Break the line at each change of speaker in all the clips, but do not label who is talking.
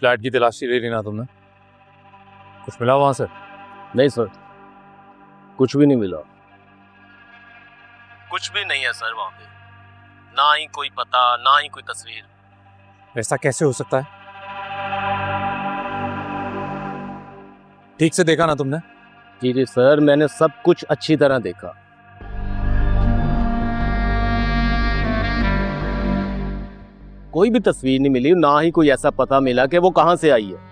Flat की तलाशी ले ली ना तुमने? कुछ मिला वहां से?
नहीं सर, कुछ भी नहीं मिला।
कुछ भी नहीं है सर वहाँ पे, ना ही कोई पता, ना ही कोई तस्वीर।
ऐसा कैसे हो सकता है? ठीक से देखा ना तुमने?
जी जी सर, मैंने सब कुछ अच्छी तरह देखा। कोई भी तस्वीर नहीं मिली, ना ही कोई ऐसा पता मिला कि वो कहां से आई है।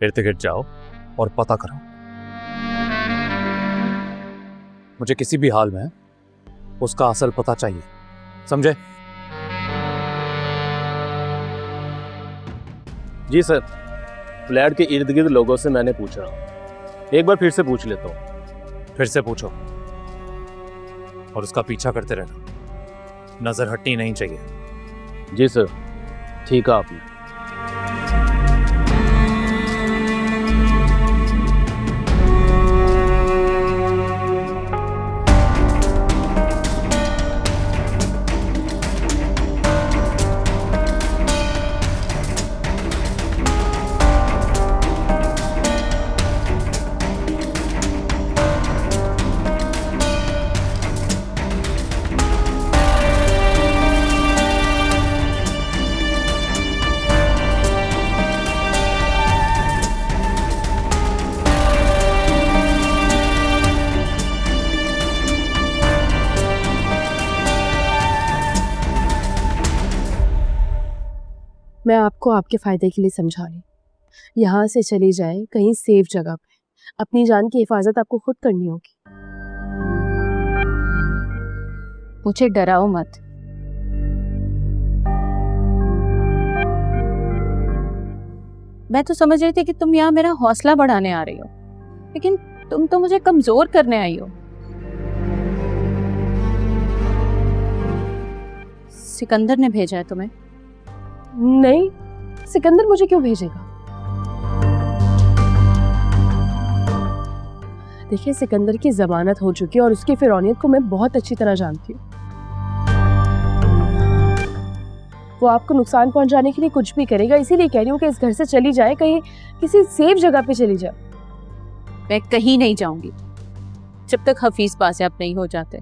इर्द गिर्द जाओ और पता करो। मुझे किसी भी हाल में उसका असल पता चाहिए, समझे?
जी सर, फ्लैट के इर्द गिर्द लोगों से मैंने पूछा, एक बार फिर से पूछ लेता हूँ।
फिर से पूछो और उसका पीछा करते रहना, नजर हटनी नहीं चाहिए।
जी सर, ठीक है आपने।
मैं आपको आपके फ़ायदे के लिए समझा रही हूँ। यहाँ से चली जाए कहीं सेफ जगह पे, अपनी जान की हिफाजत आपको खुद करनी होगी।
मुझे डराओ मत। मैं तो समझ रही थी कि तुम यहाँ मेरा हौसला बढ़ाने आ रही हो, लेकिन तुम तो मुझे कमजोर करने आई हो। सिकंदर ने भेजा है तुम्हें?
नहीं, सिकंदर मुझे क्यों भेजेगा? देखिए, सिकंदर की जमानत हो चुकी है और उसकी फिरौनियत को मैं बहुत अच्छी तरह जानती हूँ। वो आपको नुकसान पहुंचाने के लिए कुछ भी करेगा, इसीलिए कह रही हूँ कि इस घर से चली जाए, कहीं किसी सेफ जगह पे चली जाए।
मैं कहीं नहीं जाऊंगी जब तक हफीज बाजियाब नहीं हो जाते।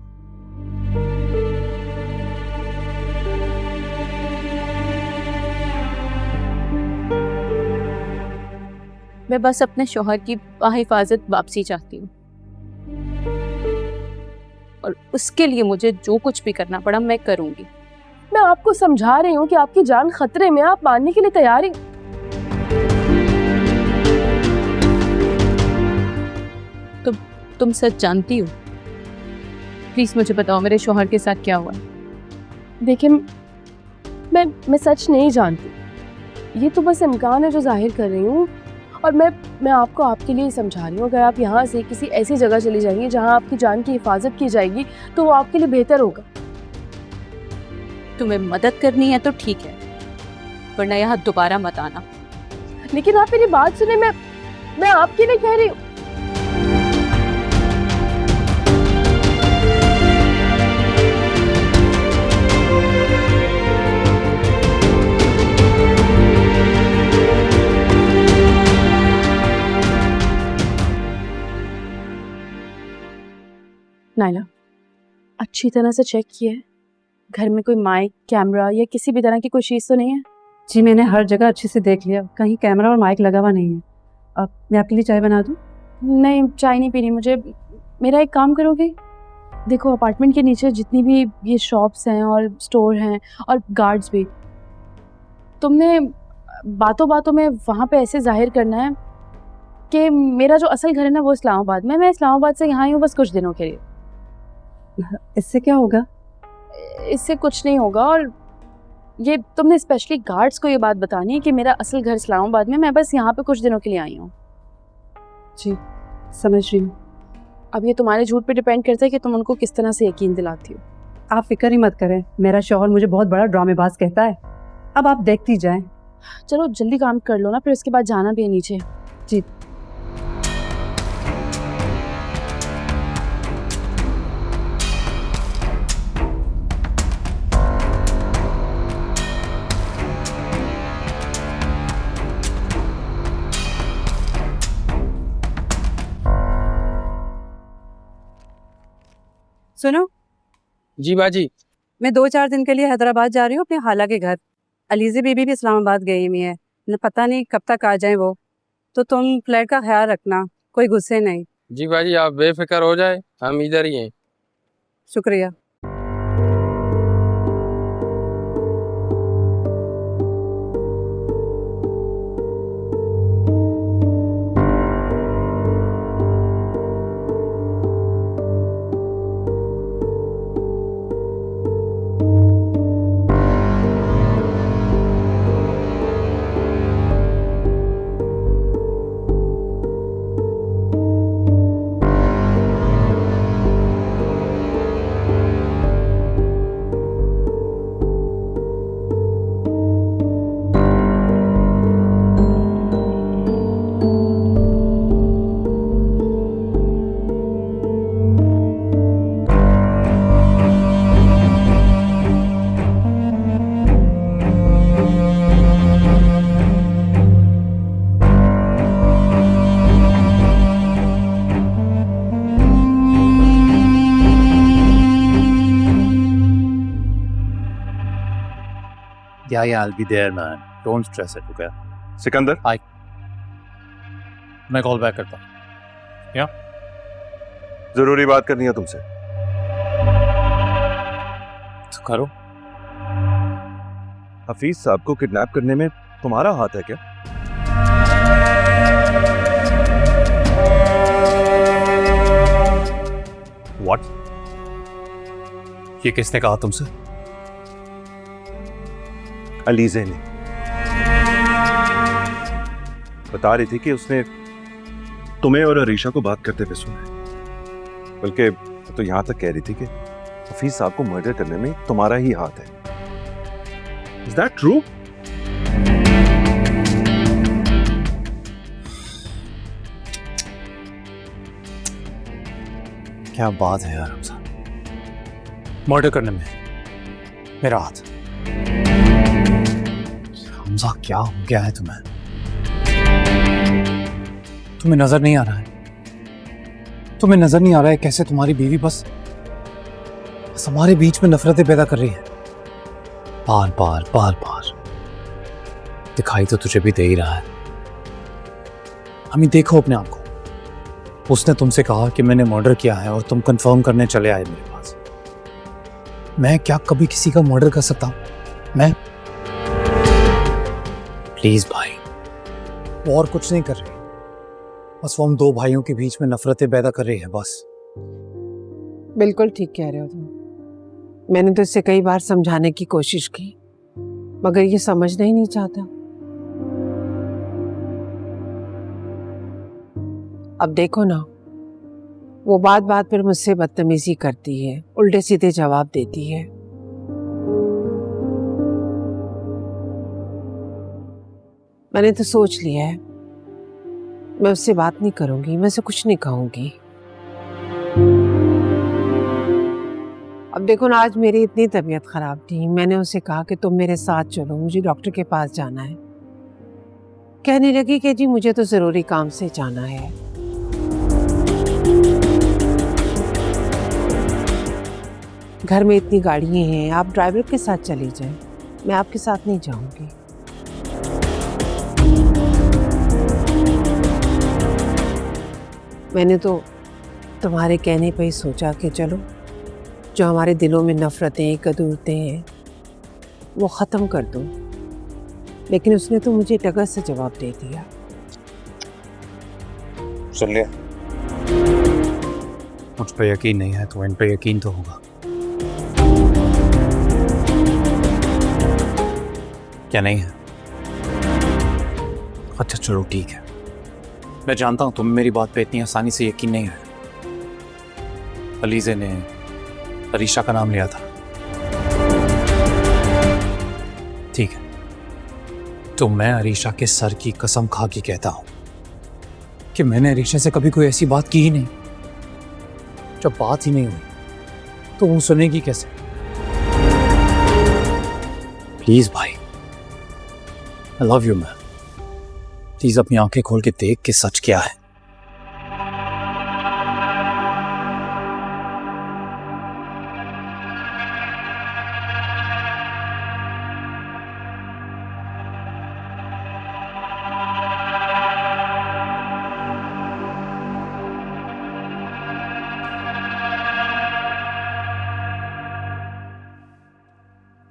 मैं बस अपने शौहर की बाहिफाजत वापसी चाहती हूँ, और उसके लिए मुझे जो कुछ भी करना पड़ा मैं करूंगी।
मैं आपको समझा रही हूँ कि आपकी जान खतरे में, आप मानने के लिए तैयार हैं।
तुम सच जानती हो? प्लीज मुझे बताओ मेरे शौहर के साथ क्या हुआ है।
देखिए, मैं सच नहीं जानती, ये तो बस इम्कान है जो जाहिर कर रही हूँ, और मैं आपको आपके लिए समझा रही हूँ। अगर आप यहाँ से किसी ऐसी जगह चली जाएंगी जहाँ आपकी जान की हिफाजत की जाएगी तो वो आपके लिए बेहतर होगा।
तुम्हें मदद करनी है तो ठीक है, वरना यहाँ दोबारा मत आना।
लेकिन आप मेरी बात सुने, मैं आपके लिए कह रही हूँ। नाइला, अच्छी तरह से चेक किया है? घर में कोई माइक, कैमरा या किसी भी तरह की कोई चीज़ तो नहीं है?
जी, मैंने हर जगह अच्छे से देख लिया, कहीं कैमरा और माइक लगा हुआ नहीं है। अब मैं आपके लिए चाय बना दूं?
नहीं, चाय नहीं पीनी मुझे। मेरा एक काम करोगे? देखो, अपार्टमेंट के नीचे जितनी भी ये शॉप्स हैं और स्टोर हैं और गार्ड्स भी, तुमने बातों बातों में वहाँ पे ऐसे जाहिर करना है कि मेरा जो असल घर है ना वो इस्लामाबाद में, मैं इस्लामाबाद से यहाँ ही हूँ बस कुछ दिनों के लिए।
इससे क्या होगा?
इससे कुछ नहीं होगा, और ये तुमने स्पेशली गार्ड्स को ये बात बतानी है कि मेरा असल घर इस्लामाबाद में, मैं बस यहाँ पे कुछ दिनों के लिए आई हूँ।
जी, समझ रही हूँ।
अब ये तुम्हारे झूठ पे डिपेंड करता है कि तुम उनको किस तरह से यकीन दिलाती हो।
आप फिक्र ही मत करें, मेरा शौहर मुझे बहुत बड़ा ड्रामेबाज कहता है। अब आप देखती जाएं।
चलो जल्दी काम कर लो ना, फिर उसके बाद जाना भी है नीचे।
जी। सुनो,
जी बाजी।
मैं 2-4 दिन के लिए हैदराबाद जा रही हूँ अपने खाला के घर। अलीज़े बीबी भी इस्लामाबाद गई हुई है, न पता नहीं कब तक आ जाए वो। तो तुम फ्लैट का ख्याल रखना, कोई गुस्से नहीं।
जी बाजी, आप बेफिक्र हो जाए, हम इधर ही हैं।
शुक्रिया।
Yeah, I'll be there, man. Don't stress it, okay?
Sikandar,
मैं कॉल बैक करता हूँ।
जरूरी बात करनी है तुमसे।
तो करो।
हफीज साहब को किडनैप करने में तुम्हारा हाथ है क्या?
What? ये किसने कहा तुमसे?
अलीज़े ने बता रही थी कि उसने तुम्हें और अरीशा को बात करते हुए सुना है। बल्कि तो यहां तक कह रही थी कि हफीज साहब को मर्डर करने में तुम्हारा ही हाथ है। Is that true?
क्या बात है यार हमजा, मर्डर करने में मेरा हाथ। हमजा क्या हो गया है तुम्हें? तुम्हें नजर नहीं आ रहा है? तुम्हें नजर नहीं आ रहा है कैसे तुम्हारी बीवी बस हमारे बीच में नफरतें पैदा कर रही है? बार बार दिखाई तो तुझे भी दे ही रहा है। हमें देखो अपने आप को। उसने तुमसे कहा कि मैंने मर्डर किया है और तुम कंफर्म करने चले आए मेरे पास। मैं क्या कभी किसी का मर्डर कर सकता हूं? मैं? प्लीज भाई, वो और कुछ नहीं कर रही, बस वो हम दो भाइयों के बीच में नफरतें पैदा कर रही है बस।
बिल्कुल ठीक कह रहे हो तुम। मैंने तो इससे कई बार समझाने की कोशिश की, मगर ये समझना ही नहीं चाहता। अब देखो ना, वो बात बात पर मुझसे बदतमीजी करती है, उल्टे सीधे जवाब देती है। मैंने तो सोच लिया है, मैं उससे बात नहीं करूंगी, मैं उसे कुछ नहीं कहूंगी। अब देखो ना, आज मेरी इतनी तबीयत खराब थी, मैंने उसे कहा कि तुम मेरे साथ चलो, मुझे डॉक्टर के पास जाना है। कहने लगी कि जी मुझे तो ज़रूरी काम से जाना है। घर में इतनी गाड़ियाँ हैं, आप ड्राइवर के साथ चली जाएं, मैं आपके साथ नहीं जाऊंगी। मैंने तो तुम्हारे कहने पर ही सोचा कि चलो, जो हमारे दिलों में नफरतें कदूरतें हैं वो ख़त्म कर दो, लेकिन उसने तो मुझे टगर से जवाब दे दिया।
सुन लिया? मुझ पे यकीन नहीं है तो इन पे यकीन तो होगा, क्या नहीं है? अच्छा चलो ठीक है, मैं जानता हूं तुम्हें मेरी बात पे इतनी आसानी से यकीन नहीं है। अलीज़े ने अरीशा का नाम लिया था, ठीक है, तो मैं अरीशा के सर की कसम खा के कहता हूं कि मैंने अरीशा से कभी कोई ऐसी बात की ही नहीं। जब बात ही नहीं हुई तो वो सुनेगी कैसे? प्लीज भाई, I love you man, please अपनी आंखें खोल के देख कि सच क्या है।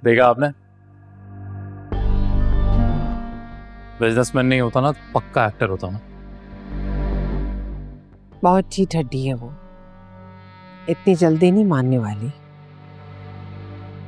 देखा आपने, बिजनेसमैन नहीं होता ना तो पक्का एक्टर होता ना।
बहुत ठीक हड्डी है वो, इतनी जल्दी नहीं मानने वाली।